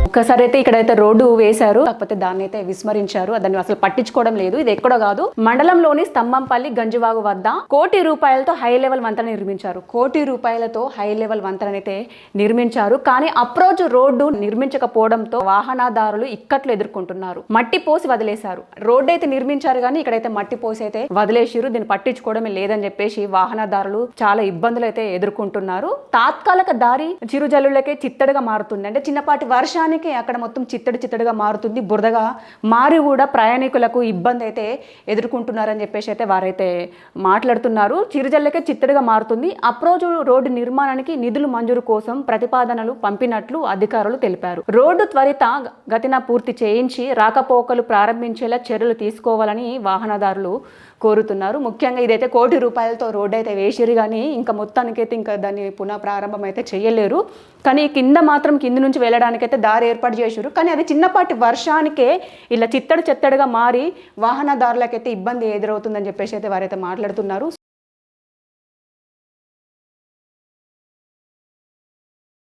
ఒక్కసారి అయితే ఇక్కడైతే రోడ్డు వేశారు, కాకపోతే దాన్ని అయితే విస్మరించారు, దాన్ని అసలు పట్టించుకోవడం లేదు. ఇది ఎక్కడో కాదు, మండలంలోని స్తంభంపల్లి గంజువాగు వద్ద ₹1,00,00,000తో హై లెవెల్ వంతెన నిర్మించారు. ₹1,00,00,000తో హై లెవెల్ వంతెన అయితే నిర్మించారు. కానీ అప్రోచ్ రోడ్డు నిర్మించకపోవడంతో వాహనదారులు ఇక్కట్లు ఎదుర్కొంటున్నారు. మట్టి పోసి వదిలేశారు. రోడ్డు అయితే నిర్మించారు కానీ ఇక్కడైతే మట్టి పోసి అయితే వదిలేసారు. దీన్ని పట్టించుకోవడమే లేదని చెప్పేసి వాహనదారులు చాలా ఇబ్బందులు అయితే ఎదుర్కొంటున్నారు. తాత్కాలిక దారి చిరుజల్లులకే చిత్తడిగా మారుతుంది. అంటే చిన్నపాటి వర్షానికి అక్కడ మొత్తం చిత్తడిగా మారుతుంది, బురదగా మారి కూడా ప్రయాణికులకు ఇబ్బంది అయితే ఎదుర్కొంటున్నారని చెప్పేసి అయితే వారైతే మాట్లాడుతున్నారు. చిరుజల్లకే చిత్తడిగా మారుతుంది. అప్రోచ్ రోడ్డు నిర్మాణానికి నిధులు మంజూరు కోసం ప్రతిపాదనలు పంపినట్లు అధికారులు తెలిపారు. రోడ్డు త్వరిత గతిన పూర్తి చేయించి రాకపోకలు ప్రారంభించేలా చర్యలు తీసుకోవాలని వాహనదారులు కోరుతున్నారు. ముఖ్యంగా ఇదైతే ₹1,00,00,000తో రోడ్డు అయితే వేసిరు కానీ ఇంకా మొత్తానికైతే ఇంకా దాన్ని పునః ప్రారంభం అయితే చేయలేరు. కానీ కింద నుంచి వెళ్ళడానికైతే దారి ఏర్పాటు చేశారు. కానీ అది చిన్నపాటి వర్షానికే ఇలా చిత్తడిగా మారి వాహనదారులకైతే ఇబ్బంది ఎదురవుతుందని చెప్పేసి అయితే వారైతే మాట్లాడుతున్నారు.